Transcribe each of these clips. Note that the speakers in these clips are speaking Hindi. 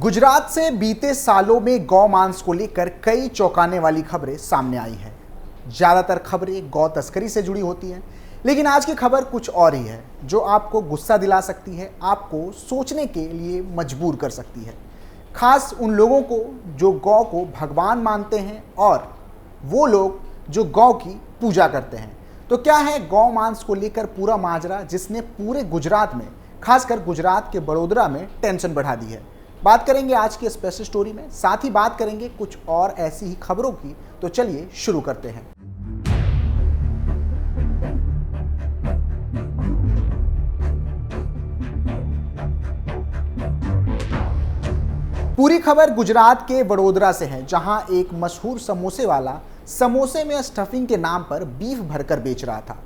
गुजरात से बीते सालों में गौ मांस को लेकर कई चौंकाने वाली खबरें सामने आई हैं। ज्यादातर खबरें गौ तस्करी से जुड़ी होती हैं, लेकिन आज की खबर कुछ और ही है जो आपको गुस्सा दिला सकती है, आपको सोचने के लिए मजबूर कर सकती है। खास उन लोगों को जो गौ को भगवान मानते हैं और वो लोग जो गौ की पूजा करते हैं। तो क्या है गौ मांस को लेकर पूरा माजरा जिसने पूरे गुजरात में, खासकर गुजरात के बड़ोदरा में टेंशन बढ़ा दी है। बात करेंगे आज की स्पेशल स्टोरी में, साथ ही बात करेंगे कुछ और ऐसी ही खबरों की। तो चलिए शुरू करते हैं। पूरी खबर गुजरात के वडोदरा से है, जहां एक मशहूर समोसे वाला समोसे में स्टफिंग के नाम पर बीफ भरकर बेच रहा था।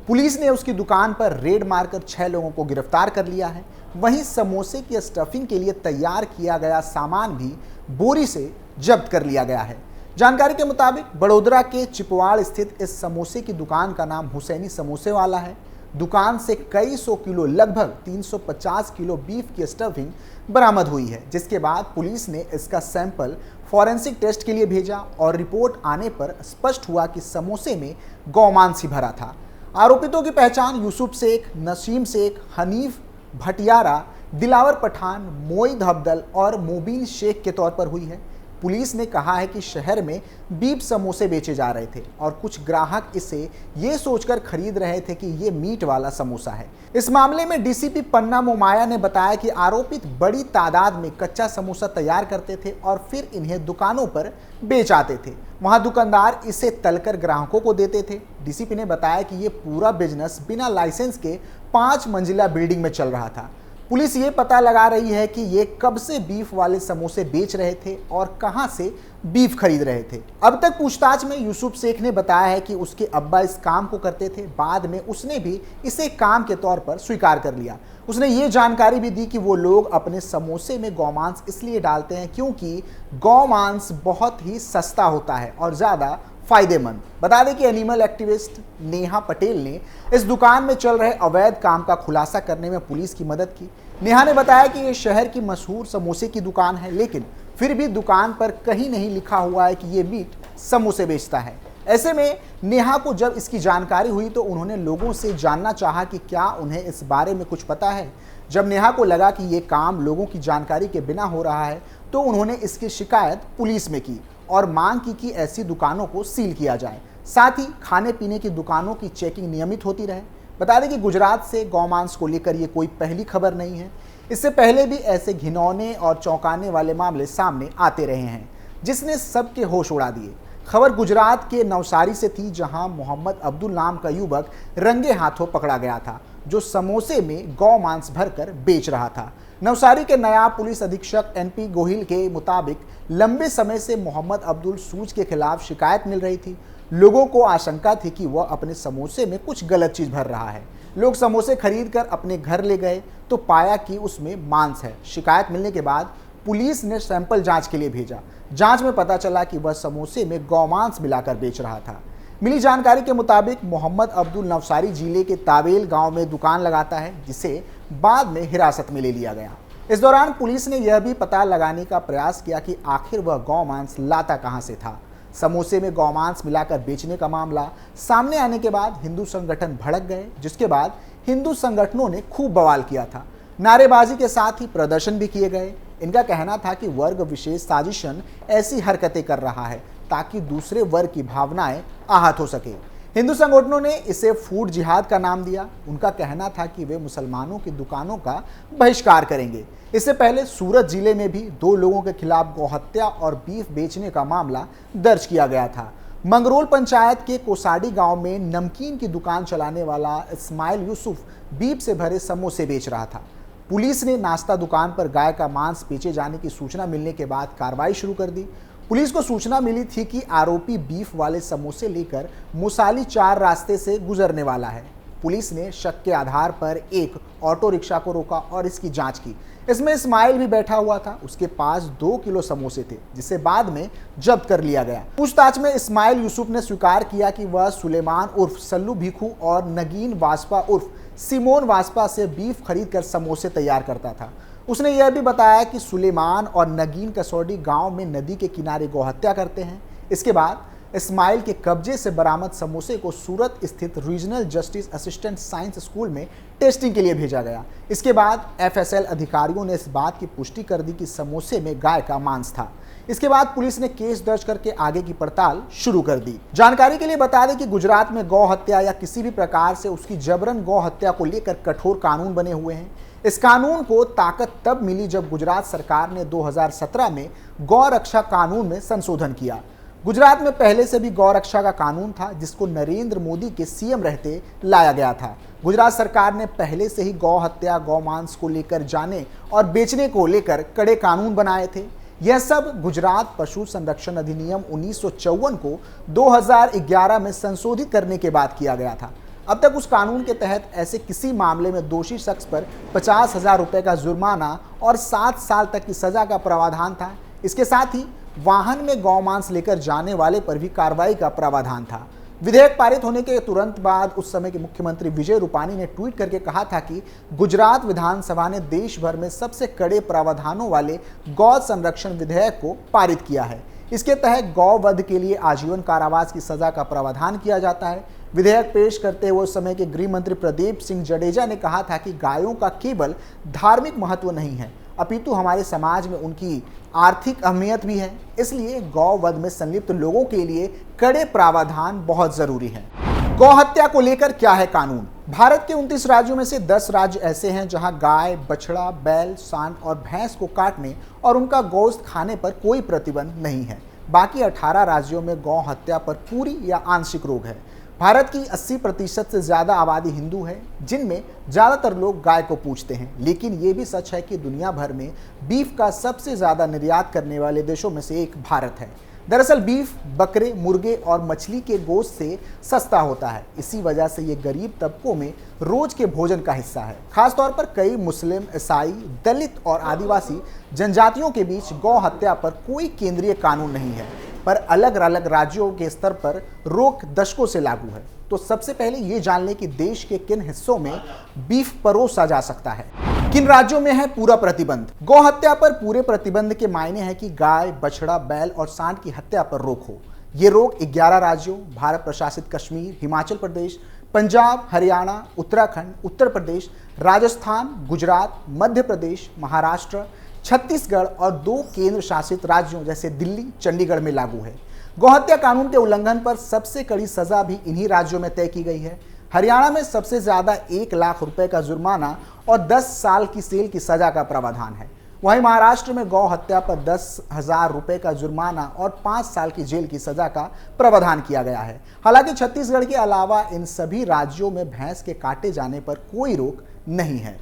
पुलिस ने उसकी दुकान पर रेड मारकर 6 लोगों को गिरफ्तार कर लिया है। वहीं समोसे की स्टफिंग के लिए तैयार किया गया सामान भी बोरी से जब्त कर लिया गया है। जानकारी के मुताबिक बड़ोदरा के चिपवाड़ स्थित इस समोसे की दुकान का नाम हुसैनी समोसे वाला है। दुकान से कई सौ किलो, लगभग 350 किलो बीफ की स्टफिंग बरामद हुई है, जिसके बाद पुलिस ने इसका सैंपल फॉरेंसिक टेस्ट के लिए भेजा और रिपोर्ट आने पर स्पष्ट हुआ कि समोसे में गौमांस ही भरा था। आरोपितों की पहचान यूसुफ शेख, नसीम शेख, हनीफ भटियारा, दिलावर पठान, मोईद अब्दल और मोबिन शेख के तौर पर हुई है। पुलिस ने कहा है कि शहर में बीफ समोसे बेचे जा रहे थे और कुछ ग्राहक इसे ये सोचकर खरीद रहे थे कि ये मीट वाला समोसा है। इस मामले में डीसीपी पन्ना मोमाया ने बताया कि आरोपित बड़ी तादाद में कच्चा समोसा तैयार करते थे और फिर इन्हें दुकानों पर बेच आते थे। वहां दुकानदार इसे तलकर ग्राहकों को देते थे। डीसीपी ने बताया कि ये पूरा बिजनेस बिना लाइसेंस के 5 मंजिला बिल्डिंग में चल रहा था। पुलिस ये पता लगा रही है कि ये कब से बीफ वाले समोसे बेच रहे थे और कहां से बीफ खरीद रहे थे। अब तक पूछताछ में यूसुफ शेख ने बताया है कि उसके अब्बा इस काम को करते थे। बाद में उसने भी इसे काम के तौर पर स्वीकार कर लिया। उसने ये जानकारी भी दी कि वो लोग अपने समोसे में गौमांस इसलिए डालते हैं क्योंकि गौमांस बहुत ही सस्ता होता है और ज़्यादा फायदेमंद। बता दें कि एनिमल एक्टिविस्ट नेहा पटेल ने इस दुकान में चल रहे अवैध काम का खुलासा करने में पुलिस की मदद की। नेहा ने बताया कि ये शहर की मशहूर समोसे की दुकान है, लेकिन फिर भी दुकान पर कहीं नहीं लिखा हुआ है कि ये मीट समोसे बेचता है। ऐसे में नेहा को जब इसकी जानकारी हुई तो उन्होंने लोगों से जानना चाहा कि क्या उन्हें इस बारे में कुछ पता है। जब नेहा को लगा कि ये काम लोगों की जानकारी के बिना हो रहा है तो उन्होंने इसकी शिकायत पुलिस में की और मांग की कि ऐसी दुकानों को सील किया जाए। साथ ही खाने पीने की दुकानों की चेकिंग नियमित होती रहे। बता दें कि गुजरात से गौमांस को लेकर ये कोई पहली खबर नहीं है। इससे पहले भी ऐसे घिनौने और चौंकाने वाले मामले सामने आते रहे हैं, जिसने सबके होश उड़ा दिए। खबर गुजरात के नवसारी से थी, जहां मोहम्मद अब्दुल नाम का युवक रंगे हाथों पकड़ा गया था, जो समोसे में गौमांस भरकर बेच रहा था। नवसारी के नायब पुलिस अधीक्षक एनपी गोहिल के मुताबिक लंबे समय से मोहम्मद अब्दुल सूज के खिलाफ शिकायत मिल रही थी। लोगों को आशंका थी कि वह अपने समोसे में कुछ गलत चीज भर रहा है। लोग समोसे खरीदकर अपने घर ले गए तो पाया कि उसमें मांस है। शिकायत मिलने के बाद पुलिस ने सैंपल जांच के लिए भेजा। जांच में पता चला कि वह समोसे में गौमांस मिलाकर बेच रहा था। मिली जानकारी के मुताबिक मोहम्मद अब्दुल नवसारी जिले के तावेल गांव में दुकान लगाता है, जिसे बाद में हिरासत में ले लिया गया। इस दौरान पुलिस ने यह भी पता लगाने का प्रयास किया कि आखिर वह गौमांस लाता कहां से था। समोसे में गौमांस मिलाकर बेचने का मामला सामने आने के बाद हिंदू संगठन भड़क गए, जिसके बाद हिंदू संगठनों ने खूब बवाल किया था। नारेबाजी के साथ ही प्रदर्शन भी किए गए। इनका कहना था कि वर्ग विशेष साजिशन ऐसी हरकतें कर रहा है ताकि दूसरे वर्ग की भावनाएं आहत हो सके। हिंदू संगठनों ने इसे फूड जिहाद का नाम दिया। उनका कहना था कि वे मुसलमानों की दुकानों का बहिष्कार करेंगे। इससे पहले सूरत जिले में भी 2 लोगों के खिलाफ गौहत्या और बीफ बेचने का मामला दर्ज किया गया था। मंगरोल पंचायत के कोसाडी गांव में नमकीन की दुकान चलाने वाला इस्माइल यूसुफ बीफ से भरे समोसे बेच रहा था। पुलिस ने नाश्ता दुकान पर गाय का मांस बेचे जाने की सूचना मिलने के बाद कार्रवाई शुरू कर दी। पुलिस को सूचना मिली थी कि आरोपी बीफ वाले समोसे लेकर मुसाली 4 रास्ते से गुजरने वाला है। पुलिस ने शक के आधार पर एक ऑटो रिक्शा को रोका और इसकी जांच की। इसमें इस्माइल भी बैठा हुआ था। उसके पास 2 किलो समोसे थे, जिसे बाद में जब्त कर लिया गया। पूछताछ में इस्माइल यूसुफ ने स्वीकार किया कि वह सुलेमान उर्फ सल्लू भिखू और नगीन वास्पा उर्फ सिमोन वास्पा से बीफ खरीदकर समोसे तैयार करता था। उसने यह भी बताया कि सुलेमान और नगीन कसौडी गांव में नदी के किनारे गौहत्या करते हैं। इसके बाद इस्माइल के कब्जे से बरामद समोसे को सूरत स्थित regional justice assistant science school में टेस्टिंग के लिए भेजा गया। इसके बाद एफएसएल अधिकारियों ने इस बात की पुष्टि कर दी कि समोसे में गाय का मांस था। इसके बाद पुलिस ने केस दर्ज करके आगे की पड़ताल शुरू कर दी। जानकारी के लिए बता दें कि गुजरात में गौ हत्या या किसी भी प्रकार से उसकी जबरन गौ हत्या को लेकर कठोर कानून बने हुए हैं। इस कानून को ताकत तब मिली जब गुजरात सरकार ने 2017 में गौ रक्षा कानून में संशोधन किया। गुजरात में पहले से भी गौ रक्षा का कानून था, जिसको नरेंद्र मोदी के सीएम रहते लाया गया था। गुजरात सरकार ने पहले से ही गौ हत्या, गौ मांस को लेकर जाने और बेचने को लेकर कड़े कानून बनाए थे। यह सब गुजरात पशु संरक्षण अधिनियम 1954 को 2011 में संशोधित करने के बाद किया गया था। अब तक उस कानून के तहत ऐसे किसी मामले में दोषी शख्स पर 50,000 रुपए का जुर्माना और 7 साल तक की सजा का प्रावधान था। इसके साथ ही वाहन में गौमांस लेकर जाने वाले पर भी कार्रवाई का प्रावधान था। विधेयक पारित होने के तुरंत बाद उस समय के मुख्यमंत्री विजय रूपानी ने ट्वीट करके कहा था कि गुजरात विधानसभा ने देश भर में सबसे कड़े प्रावधानों वाले गौ संरक्षण विधेयक को पारित किया है। इसके तहत गौ वध के लिए आजीवन कारावास की सजा का प्रावधान किया जाता है। विधेयक पेश करते हुए उस समय के गृह मंत्री प्रदीप सिंह जडेजा ने कहा था कि गायों का केवल धार्मिक महत्व नहीं है, अपितु हमारे समाज में उनकी आर्थिक अहमियत भी है। इसलिए गौ वध में संलिप्त लोगों के लिए कड़े प्रावधान बहुत जरूरी है। गौ हत्या को लेकर क्या है कानून? भारत के 29 राज्यों में से 10 राज्य ऐसे हैं जहां गाय, बछड़ा, बैल, सांड और भैंस को काटने और उनका गोश्त खाने पर कोई प्रतिबंध नहीं है। बाकी 18 राज्यों में गौ हत्या पर पूरी या आंशिक रोक है। भारत की 80% से ज़्यादा आबादी हिंदू है, जिनमें ज़्यादातर लोग गाय को पूजते हैं। लेकिन ये भी सच है कि दुनिया भर में बीफ का सबसे ज़्यादा निर्यात करने वाले देशों में से एक भारत है। दरअसल बीफ बकरे, मुर्गे और मछली के गोश्त से सस्ता होता है। इसी वजह से ये गरीब तबकों में रोज के भोजन का हिस्सा है। खासतौर पर कई मुस्लिम, ईसाई, दलित और आदिवासी जनजातियों के बीच गौ हत्या पर कोई केंद्रीय कानून नहीं है, पर अलग अलग राज्यों के स्तर पर रोक दशकों से लागू है। तो सबसे पहले ये जान लें कि देश के किन हिस्सों में बीफ परोसा जा सकता है, किन राज्यों में है पूरा प्रतिबंध। गौ हत्या पर पूरे प्रतिबंध के मायने हैं कि गाय, बछड़ा, बैल और सांड की हत्या पर रोक हो। ये रोक 11 राज्यों भारत प्रशासित कश्मीर, हिमाचल प्रदेश, पंजाब, हरियाणा, उत्तराखंड, उत्तर प्रदेश, राजस्थान, गुजरात, मध्य प्रदेश, महाराष्ट्र, छत्तीसगढ़ और 2 केंद्र शासित राज्यों जैसे दिल्ली, चंडीगढ़ में लागू है। गौहत्या कानून के उल्लंघन पर सबसे कड़ी सजा भी इन्हीं राज्यों में तय की गई है। हरियाणा में सबसे ज्यादा 1 लाख रुपए का जुर्माना और 10 साल की जेल की सजा का प्रावधान है। वहीं महाराष्ट्र में गौ हत्या पर 10,000 रुपए का जुर्माना और 5 साल की जेल की सजा का प्रावधान किया गया है। हालांकि छत्तीसगढ़ के अलावा इन सभी राज्यों में भैंस के काटे जाने पर कोई रोक नहीं है।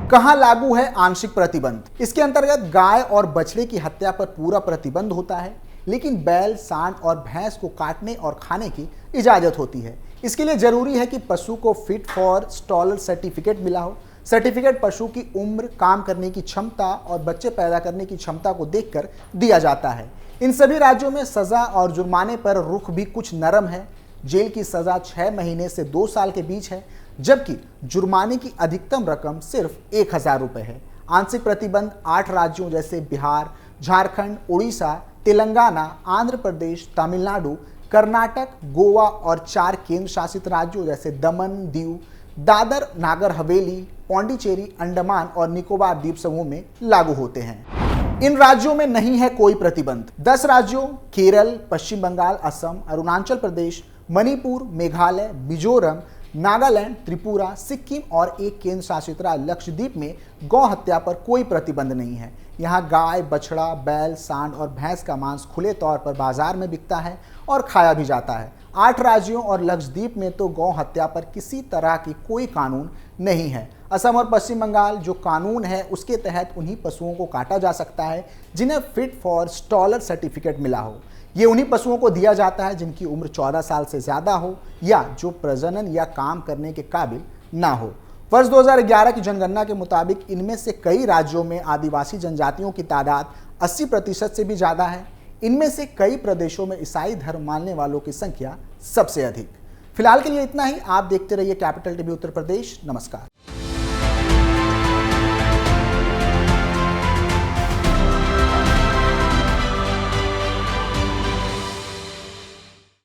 कहां लागू है आंशिक प्रतिबंध? इसके अंतर्गत गाय और बछड़े की हत्या पर पूरा प्रतिबंध होता है, लेकिन बैल, सांड और भैंस को काटने और खाने की इजाजत होती है। इसके लिए जरूरी है कि पशु को फिट फॉर स्टॉलर सर्टिफिकेट मिला हो। सर्टिफिकेट पशु की उम्र, काम करने की क्षमता और बच्चे पैदा करने की क्षमता को देखकर दिया जाता है। इन सभी राज्यों में सजा और जुर्माने पर रुख भी कुछ नरम है। जेल की सजा 6 महीने से 2 साल के बीच है, जबकि जुर्माने की अधिकतम रकम सिर्फ 1,000 रुपए है। आंशिक प्रतिबंध 8 राज्यों जैसे बिहार, झारखंड, उड़ीसा, तेलंगाना, आंध्र प्रदेश, तमिलनाडु, कर्नाटक, गोवा और 4 केंद्र शासित राज्यों जैसे दमन, दीव, दादर, नागर हवेली, पौंडीचेरी, अंडमान और निकोबार द्वीप समूह में लागू होते हैं। इन राज्यों में नहीं है कोई प्रतिबंध। 10 राज्यों केरल, पश्चिम बंगाल, असम, अरुणाचल प्रदेश, मणिपुर, मेघालय, मिजोरम, नागालैंड, त्रिपुरा, सिक्किम और एक केंद्र शासित राज्य लक्षद्वीप में गौ हत्या पर कोई प्रतिबंध नहीं है। यहाँ गाय, बछड़ा, बैल, सांड और भैंस का मांस खुले तौर पर बाजार में बिकता है और खाया भी जाता है। 8 राज्यों और लक्षद्वीप में तो गौ हत्या पर किसी तरह की कोई कानून नहीं है। असम और पश्चिम बंगाल जो कानून है उसके तहत उन्हीं पशुओं को काटा जा सकता है जिन्हें फिट फॉर स्टॉलर सर्टिफिकेट मिला हो। ये उन्हीं पशुओं को दिया जाता है जिनकी उम्र 14 साल से ज़्यादा हो या जो प्रजनन या काम करने के काबिल ना हो। वर्ष 2011 की जनगणना के मुताबिक इनमें से कई राज्यों में आदिवासी जनजातियों की तादाद 80% से भी ज़्यादा है। इनमें से कई प्रदेशों में ईसाई धर्म मानने वालों की संख्या सबसे अधिक। फिलहाल के लिए इतना ही। आप देखते रहिए कैपिटल टीवी उत्तर प्रदेश। नमस्कार।